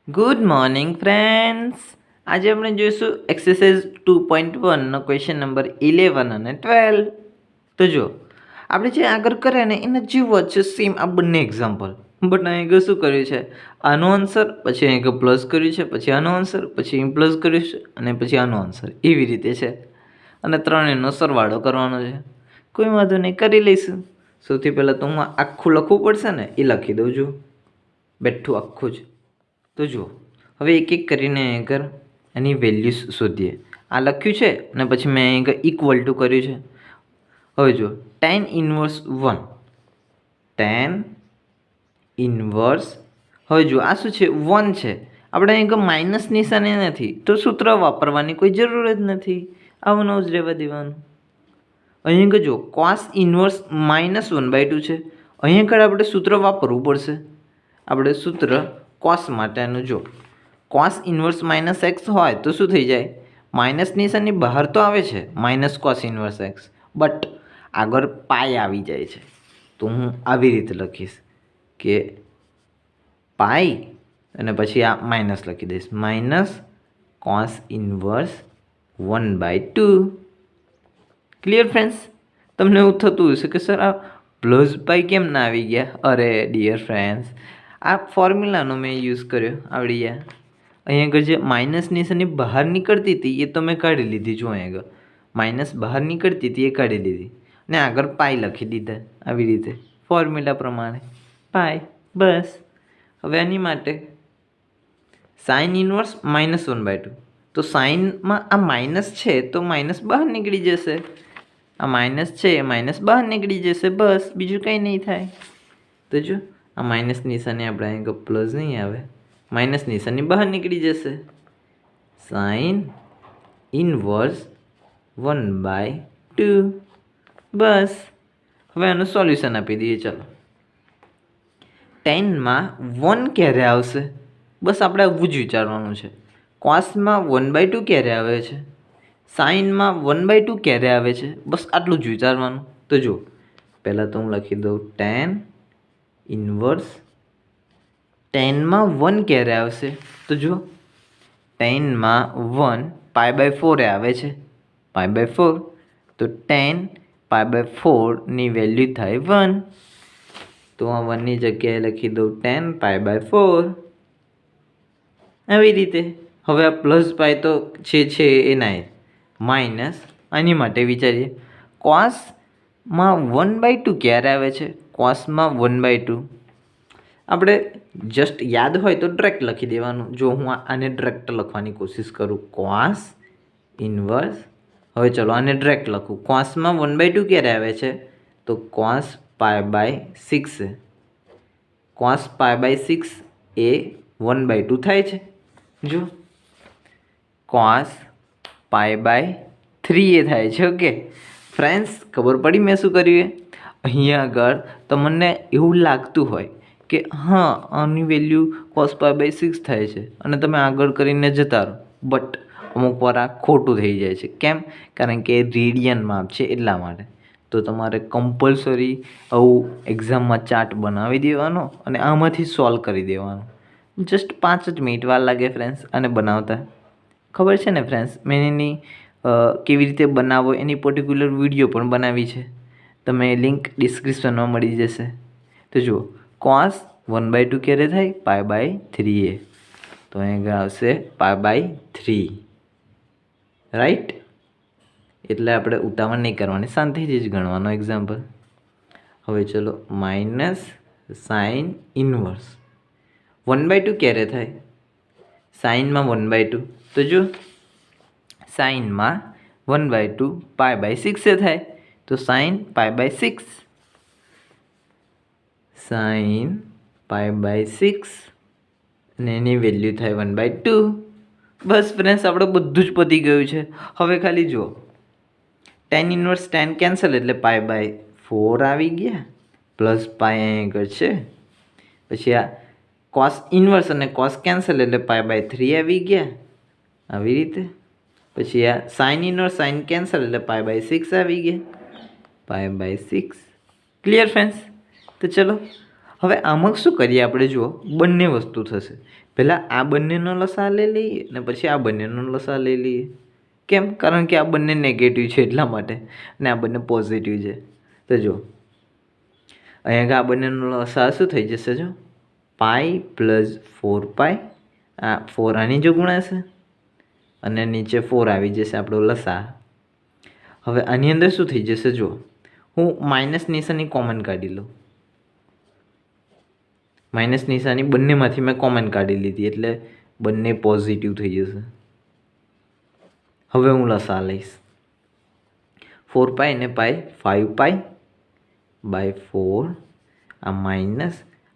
Good morning friends. આજે આપણે જોઈશું એક્સરસાઇઝ 2.1નો ક્વેશ્ચન નંબર 11 અને 12. તો જો આપણે જે આગળ કર્યા ને એના જેવો જ છે સેમ આ બંને એક્ઝામ્પલ, બટ અહીં શું કર્યું છે, આનો આન્સર પછી અહીં પ્લસ કર્યું છે, પછી આનો આન્સર પછી અહીં પ્લસ કર્યું છે અને પછી આનો આન્સર, એવી રીતે છે. અને ત્રણેયનો સરવાળો કરવાનો છે. કોઈ વાંધો નહીં, કરી લઈશું. સૌથી પહેલાં તો હું આખું લખવું પડશે ને, એ લખી દઉં છું બેઠું આખું જ. તો જુઓ, હવે એક એક કરીને આગળ એની વેલ્યુઝ શોધીએ. આ લખ્યું છે અને પછી મેં અહીં ઇક્વલ ટુ કર્યું છે. હવે જુઓ, tan ઇન્વર્સ 1, tan ઇન્વર્સ. હવે જુઓ આ શું છે, 1 છે. આપણે અહીં માઇનસ નિશાની નથી તો સૂત્ર વાપરવાની કોઈ જરૂર જ નથી, આવું જ રહેવા દેવાનું. અહીં જો cos ઇન્વર્સ -1/2 છે, અહીં આગળ આપણે સૂત્ર વાપરવું પડશે. આપણે સૂત્ર cos માટેનું, જો cos ઇન્વર્સ -x હોય તો શું થઈ જાય, માઇનસ નિશાની બહાર તો આવે છે -cos ઇન્વર્સ x, બટ આગળ પાઈ આવી જાય છે. તો હું આવી રીતે લખીશ કે પાઈ અને પછી આ માઇનસ લખી દઈશ, -cos ઇન્વર્સ 1/2. Clear friends? તમને એવું થતું હશે કે સર આ પ્લસ પાઈ કેમ ના આવી ગયા? અરે ડિયર ફ્રેન્ડ્સ, આ ફોર્મ્યુલાનો મેં યુઝ કર્યો, આવડી ગયા. અહીં આગળ જે માઇનસ નિશાની બહાર નીકળતી હતી એ તો મેં કાઢી લીધી. જો અહીં આગળ માઇનસ બહાર નીકળતી હતી એ કાઢી લીધી અને આગળ પાઈ લખી દીધા આવી રીતે ફોર્મ્યુલા પ્રમાણે, પાઈ. બસ. હવે આની માટે સાઇન ઇન્વર્સ -1/2, તો સાઇનમાં આ માઇનસ છે તો માઇનસ બહાર નીકળી જશે, આ માઇનસ છે એ માઇનસ બહાર નીકળી જશે, બસ, બીજું કંઈ નહીં થાય. તો જો આ માઇનસ નિશાની આપણે અહીં પ્લસ નહીં આવે, માઇનસ નિશાની બહાર નીકળી જશે. Sine inverse 1/2. બસ. હવે આનું સોલ્યુશન આપી દઈએ. ચાલો, ટેનમાં 1 ક્યારે આવશે, બસ આપણે આવું જ વિચારવાનું છે. કોસમાં 1/2 ક્યારે આવે છે, સાઇનમાં 1/2 ક્યારે આવે છે, બસ આટલું જ વિચારવાનું. તો જો પહેલાં તો હું લખી દઉં tan ઇન્વર્સ. ટેનમાં 1 ક્યારે આવશે, તો જો ટેનમાં 1 π/4 આવે છે, π/4, તો tan π/4ની વેલ્યુ થાય 1. તો આ 1ની જગ્યાએ લખી દઉં tan π/4. આવી રીતે. હવે આ પ્લસ પાઈ તો છે એ ના, માઇનસ. આની માટે વિચારીએ, કોસમાં 1/2 ક્યારે આવે છે, કોસમાં 1/2 આપણે જસ્ટ યાદ હોય તો ડાયરેક્ટ લખી દેવાનું. જો હું આને ડાયરેક્ટ લખવાની કોશિશ કરું, કોસ ઇન્વર્સ. હવે ચલો આને ડાયરેક્ટ લખું. કોસમાં 1/2 ક્યારે આવે છે, તો cos π/6, cos π/6 એ 1/2 થાય છે. જો cos π/3 એ થાય છે. ઓકે ફ્રેન્ડ્સ, ખબર પડી મેં શું કર્યું? અહીંયા આગળ તમને એવું લાગતું હોય કે હા આની વેલ્યુ cos π/6 થાય છે અને તમે આગળ કરીને જતા રહો, બટ અમુક વાર આ ખોટું થઈ જાય છે. કેમ? કારણ કે રેડિયન માપ છે એટલા માટે. તો તમારે કમ્પલસરી આવું એક્ઝામમાં ચાર્ટ બનાવી દેવાનો અને આમાંથી સોલ્વ કરી દેવાનો. જસ્ટ 5 જ મિનિટ વાર લાગે ફ્રેન્ડ્સ આને બનાવતા. ખબર છે ને ફ્રેન્ડ્સ, મેં એની કેવી રીતે બનાવો એની પર્ટિક્યુલર વિડીયો પણ બનાવી છે, તમે લિંક ડિસ્ક્રિપ્શનમાં મળી જશે. તો જુઓ, cos 1/2 ક્યારે થાય, π/3 તો અહીં આવશે π/3, રાઈટ. એટલે આપણે ઉતાવળ નહીં કરવાની, શાંતિથી જ ગણવાનો એક્ઝામ્પલ. હવે ચલો, માઇનસ સાઇન ઇન્વર્સ 1/2 ક્યારે થાય, સાઇનમાં 1/2, તો જો સાઇનમાં 1/2 π/6 થાય, તો સાઇન π/6, સાઇન π/6 અને એની વેલ્યુ થાય 1/2. બસ ફ્રેન્ડ્સ, આપણે બધું જ પતી ગયું છે. હવે ખાલી જુઓ, tan ઇન્વર્સ tan કેન્સલ એટલે π/4 આવી ગયા, પ્લસ પાઈ અહીં આગળ છે. પછી આ cos ઇન્વર્સ અને cos કેન્સલ એટલે π/3 આવી ગયા આવી રીતે. પછી આ સાઇન ઇન્વર્સ સાઇન કેન્સલ એટલે π/6 આવી ગયા, π/6. Clear friends? તો ચલો હવે આમાં શું કરીએ આપણે, જુઓ બંને વસ્તુ થશે. પહેલાં આ બંનેનો લસા લઈ લઈએ ને પછી આ બંનેનો લસા લઈ લઈએ. કેમ? કારણ કે આ બંને નેગેટિવ છે એટલા માટે, ને આ બંને પોઝિટિવ છે. તો જો અહીંયા આ બંનેનો લસા શું થઈ જશે? જો પાઈ પ્લસ 4π, આ 4 આની જો ગુણાશે અને નીચે 4 આવી જશે આપણો લસા. હવે આની અંદર શું થઈ જશે? જો હું માઇનસ નિશાની કોમન કાઢી લઉં. માઇનસ નિશાની બંનેમાંથી મેં કોમન કાઢી લીધી એટલે બંને પોઝિટિવ થઈ જશે. હવે હું લસા લઈશ. 4π ને પાઈ 5π બાય 4, આ માઇનસ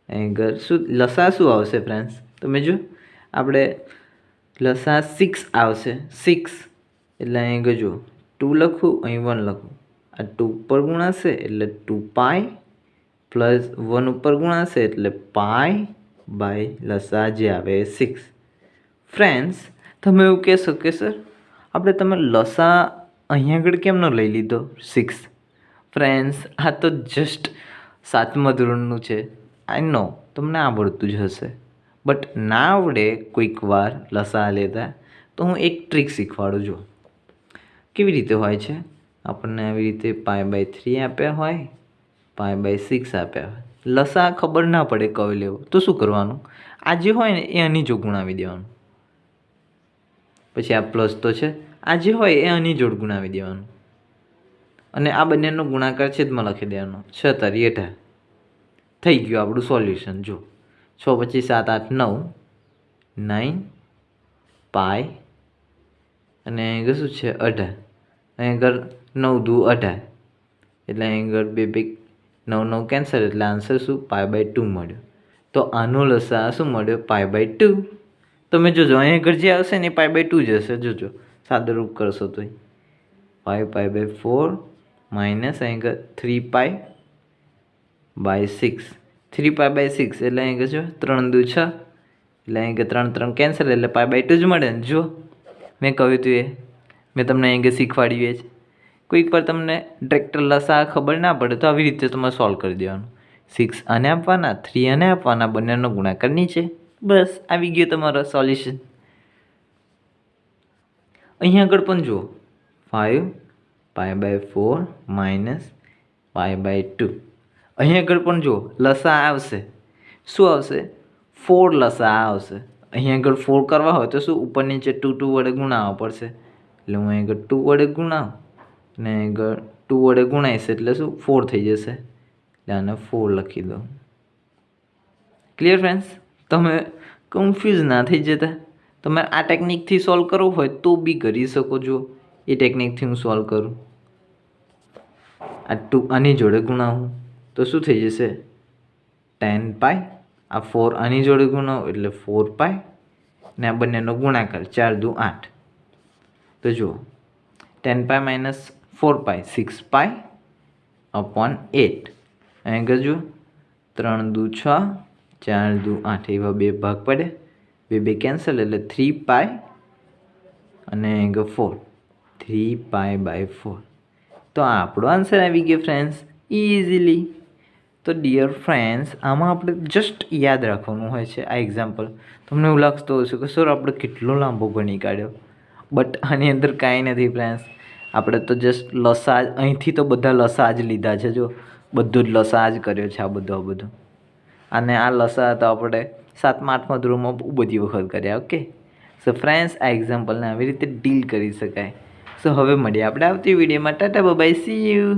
આગળ શું લસા શું આવશે ફ્રેન્ડ્સ? તમે જો આપણે લસા 6 આવશે. 6 એટલે અહીં ગજો 2 લખું, અહીં 1 લખું. આ 2 ઉપર ગુણાશે એટલે 2π પ્લસ 1 ઉપર ગુણાશે એટલે પાઈ બાય લસા જે આવે 6. ફ્રેન્ડ્સ, તમે એવું કહેશો કે સર આપણે તમે લસા અહીંયા આગળ કેમ ન લઈ લીધો 6? ફ્રેન્ડ્સ, આ તો જસ્ટ 7મા ધોરણનું છે. આઈ નો તમને આવડતું જ હશે, બટ ના આવડે કોઈક વાર લસા લેતા તો હું એક ટ્રીક શીખવાડું. જો કેવી રીતે હોય છે. આપણને આવી રીતે π/3 આપ્યા હોય, π/6 આપ્યા હોય. લસા ખબર ના પડે કયો લેવો તો શું કરવાનું? આ જે હોય ને એ આની જો ગુણાવી દેવાનું. પછી આ પ્લસ તો છે, આ જે હોય એ આની જોડ ગુણાવી દેવાનું અને આ બંનેનો ગુણાકાર છેદમાં લખી દેવાનો. 6 × 18 થઈ ગયું આપણું સોલ્યુશન. જો 6 × 5 = 7, 8, 9, 9 પાઈ અને અહીં શું છે 18. અહીં આગળ 9 દુ 18 એટલે અહીં આગળ 2 2 9 9 કેન્સલ એટલે આન્સર શું? π/2 મળ્યો. તો આનો લસા શું મળ્યો? π/2. તમે જોજો અહીં આગળ જે આવશે ને એ π/2 જ હશે. જોજો સાદુરૂપ કરશો તો 5π/4 માઇનસ અહીં આગળ 3π/6. 3π/6 એટલે અહીં આગળ જો 3 દુ 6 એટલે અહીં આગળ 3 3 કેન્સલ એટલે π/2 જ મળે ને. જો મેં કહ્યું હતું એ મેં તમને અહીં આગળ શીખવાડ્યું જ. કોઈક વાર તમને ડિરેક્ટ લસા ખબર ના પડે તો આવી રીતે તમારે સોલ્વ કરી દેવાનું. 6 આને આપવાના, 3 આને આપવાના, બંનેનો ગુણાકાર નીચે. બસ આવી ગયો તમારો સોલ્યુશન. અહીંયા આગળ પણ જુઓ 5π/4 માઇનસ π/2. અહીંયા આગળ પણ જુઓ લસા આવશે. શું આવશે? 4 લસા આવશે. અહીંયા આગળ 4 કરવા હોય તો શું ઉપર નીચે 2 2 વડે ગુણાવવા પડશે. એટલે હું અહીં આગળ 2 વડે ગુણાવું ને આગળ 2 વડે ગુણાઈશ એટલે શું 4 થઈ જશે. એટલે આને 4 લખી દો. Clear friends? તમે કન્ફ્યુઝ ના થઈ જતા. તમે આ ટેકનિકથી સોલ્વ કરવું હોય તો બી કરી શકો. જો એ ટેકનિકથી હું સોલ્વ કરું, આ 2 આની જોડે ગુણાવું તો શું થઈ જશે? 10π. આ 4 આની જોડે ગુણાવો એટલે 4π ને આ બંનેનો ગુણાકાર 4 દુ 8. તો જુઓ 10π - 4π 6π/8. અહીં આગળ જુઓ 3 દુ 6 4 દુ 8 એવા 2 ભાગ પડે, 2 2 કેન્સલ એટલે 3π અને અહીં આગળ 4 3π/4. તો આ આપણો આન્સર આવી ગયો ફ્રેન્ડ્સ, ઇઝીલી. તો ડિયર ફ્રેન્ડ્સ, આમાં આપણે જસ્ટ યાદ રાખવાનું હોય છે આ એક્ઝામ્પલ. તમને એવું લાગતું હશે કે સર આપણે કેટલો લાંબો ગણી કાઢ્યો, બટ આની અંદર કાંઈ નથી ફ્રેન્ડ્સ. આપણે તો જસ્ટ લસા અહીંથી તો બધા લસા જ લીધા છે. જો બધું જ લસા જ કર્યો છે આ બધું. અને આ લસા તો આપણે 7મા 8મા ધોરણમાં બહુ બધી વખત કર્યા. ઓકે, સો ફ્રેન્ડ્સ, આ એક્ઝામ્પલને આવી રીતે ડીલ કરી શકાય. સો હવે મળીએ આપણે આવતી વિડીયોમાં. Tata bye bye, C you.